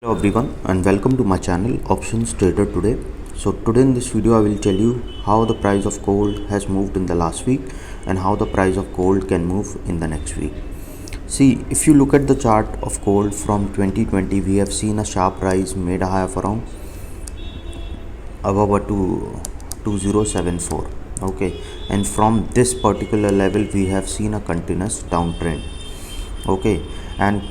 Hello everyone and welcome to my channel Options Trader today. So today in this video I will tell you how the price of gold has moved in the last week and how the price of gold can move in the next week. See, if you look at the chart of gold from 2020, we have seen a sharp rise, made a high of around above to 2074. Okay, and from this particular level we have seen a continuous downtrend. Okay, and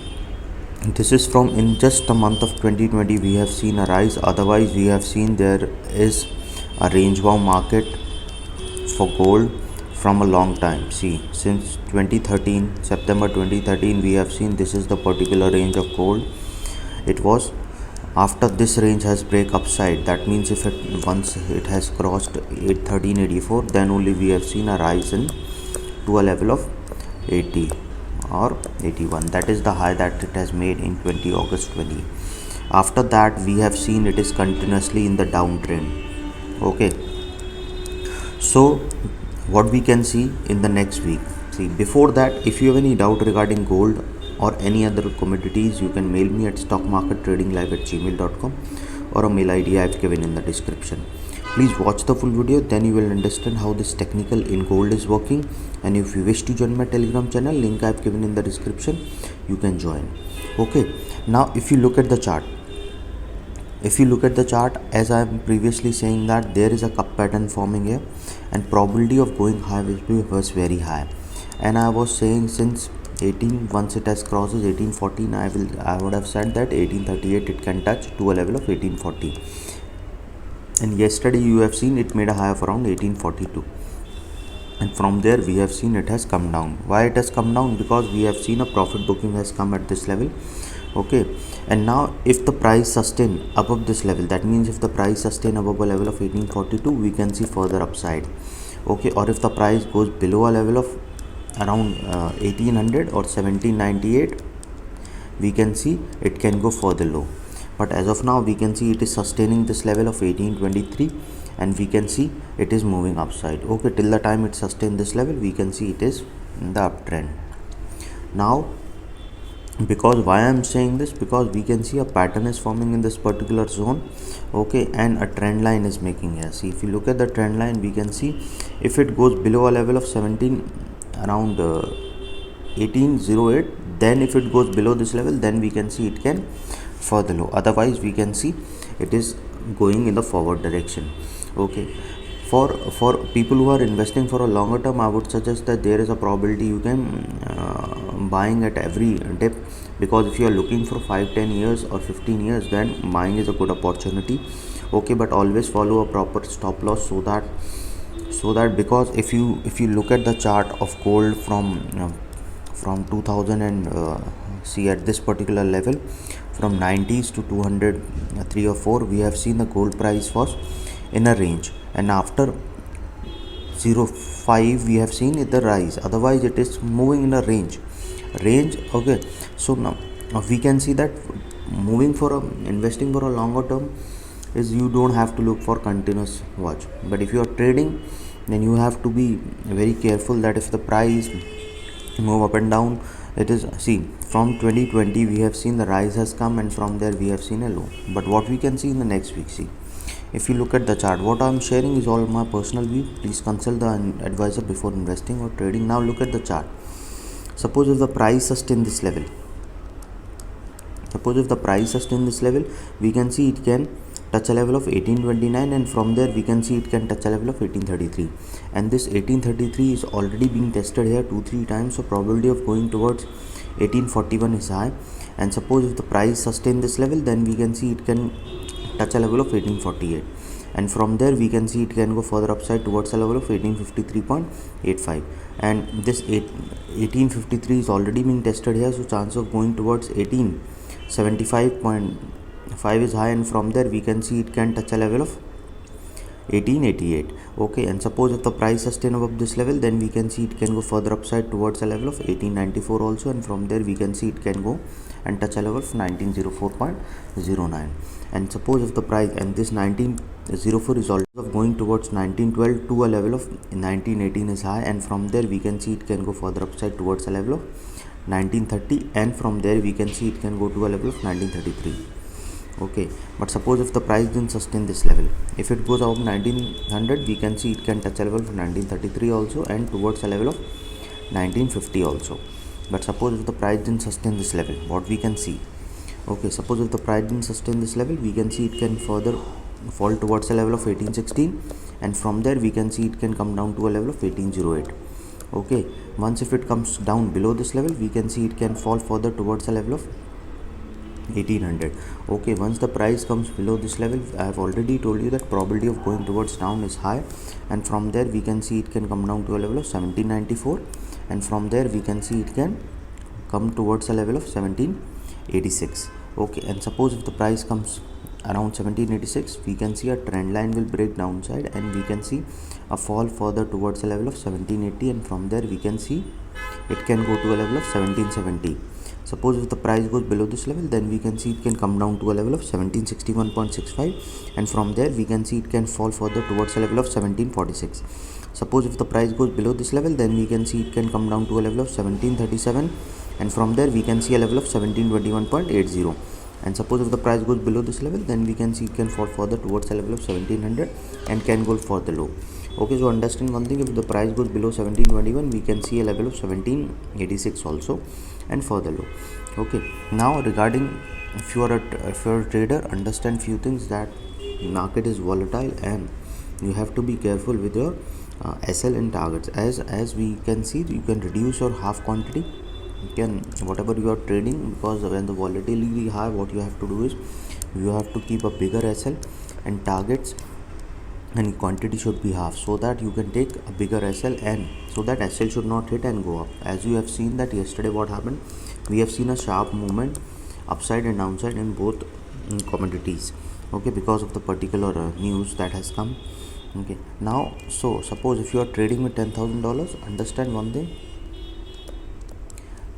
this is from in just a month of 2020 we have seen a rise. Otherwise we have seen there is a range bound market for gold from a long time. See, since 2013, September 2013, we have seen this is the particular range of gold. It was after this range has break upside, that means if it once it has crossed 1384, then only we have seen a rise in to a level of 80 or 81. That is the high that it has made in 20 August 20. After that we have seen it is continuously in the downtrend. Okay, so what we can see in the next week. See, before that, if you have any doubt regarding gold or any other commodities, you can mail me at stockmarkettradinglive@gmail.com or a mail ID I have given in the description. Please watch the full video, then you will understand how this technical in gold is working. And if you wish to join my Telegram channel, link I have given in the description, you can join. Okay, now if you look at the chart, as I am previously saying that there is a cup pattern forming here and probability of going high was very high, and I was saying since 18, once it has crosses 1814, I would have said that 1838 it can touch to a level of 1840, and yesterday you have seen it made a high of around 1842, and from there we have seen it has come down. Why it has come down? Because we have seen a profit booking has come at this level. Okay, and now if the price sustain above this level, that means if the price sustain above a level of 1842, we can see further upside. Okay, or if the price goes below a level of around 1800 or 1798, we can see it can go further low. But as of now we can see it is sustaining this level of 1823, and we can see it is moving upside. Okay, till the time it sustain this level, we can see it is in the uptrend. Now, because why I am saying this, because we can see a pattern is forming in this particular zone. Okay, and a trend line is making here. See, if you look at the trend line, we can see if it goes below a level of 17 around 1808, then if it goes below this level, then we can see it can further low. Otherwise we can see it is going in the forward direction. Okay, for people who are investing for a longer term, I would suggest that there is a probability you can buying at every dip, because if you are looking for 5-10 years or 15 years, then buying is a good opportunity. Okay, but always follow a proper stop loss, so that because if you look at the chart of gold from 2000 and see at this particular level from 90s to 203 or 4, we have seen the gold price was in a range, and after 05 we have seen the rise. Otherwise it is moving in a range. Okay, so now we can see that moving for investing for a longer term is you don't have to look for continuous watch, but if you are trading, then you have to be very careful that if the price move up and down, it is, see, from 2020 we have seen the rise has come, and from there we have seen a low. But what we can see in the next week, see, if you look at the chart, what I am sharing is all my personal view. Please consult the advisor before investing or trading. Now look at the chart. Suppose if the price sustain this level, we can see it can touch a level of 1829, and from there we can see it can touch a level of 1833, and this 1833 is already being tested here 2-3 times, so probability of going towards 1841 is high. And suppose if the price sustain this level, then we can see it can touch a level of 1848, and from there we can see it can go further upside towards a level of 1853.85, and this 1853 is already being tested here, so chance of going towards 1875.5 is high, and from there we can see it can touch a level of 1888. Okay, and suppose if the price sustain above this level, then we can see it can go further upside towards a level of 1894 also, and from there we can see it can go and touch a level of 1904.09. and suppose if the price, and this 1904 is also going towards 1912 to a level of 1918 is high, and from there we can see it can go further upside towards a level of 1930, and from there we can see it can go to a level of 1933. Okay, but suppose if the price didn't sustain this level, if it goes above 1900, we can see it can touch a level for 1933 also and towards a level of 1950 also. But suppose if the price didn't sustain this level, what we can see, okay, suppose if the price didn't sustain this level, we can see it can further fall towards a level of 1816, and from there we can see it can come down to a level of 1808. Okay, once if it comes down below this level, we can see it can fall further towards a level of 1800. Okay, once the price comes below this level, I have already told you that probability of going towards down is high, and from there we can see it can come down to a level of 1794, and from there we can see it can come towards a level of 1786. Okay, and suppose if the price comes around 1786, we can see a trend line will break downside, and we can see a fall further towards a level of 1780, and from there we can see it can go to a level of 1770. Suppose if the price goes below this level, then we can see it can come down to a level of 1761.65, and from there we can see it can fall further towards a level of 1746. Suppose if the price goes below this level, then we can see it can come down to a level of 1737, and from there we can see a level of 1721.80. And suppose if the price goes below this level, then we can see it can fall further towards a level of 1700 and can go further low. Okay, so understand one thing, if the price goes below 1721, we can see a level of 1786 also and further low. Okay, now regarding if you are a trader, understand few things, that market is volatile and you have to be careful with your SL and targets. As we can see, you can reduce your half quantity, you can whatever you are trading, because when the volatility is high, what you have to do is you have to keep a bigger SL and targets, and quantity should be half, so that you can take a bigger SL, and so that SL should not hit and go up. As you have seen that yesterday what happened, we have seen a sharp movement upside and downside in both commodities, okay, because of the particular news that has come. Okay, now so suppose if you are trading with $10,000, understand one thing,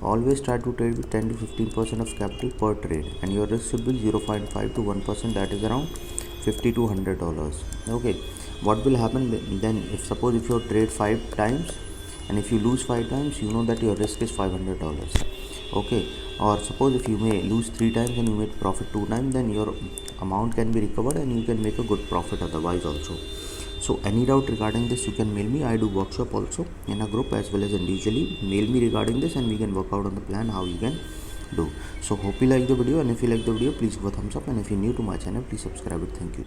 always try to trade with 10 to 15% of capital per trade, and your risk should be 0.5 to 1%, that is around $50 to $100. Okay, what will happen then, if suppose if you trade 5 times and if you lose 5 times, you know that your risk is $500. Okay, or suppose if you may lose 3 times and you make profit 2 times, then your amount can be recovered and you can make a good profit otherwise also. So any doubt regarding this, you can mail me. I do workshop also in a group as well as individually. Mail me regarding this and we can work out on the plan how you can do. So hope you like the video, and if you like the video, please give a thumbs up, and if you're new to my channel, please subscribe it. Thank you.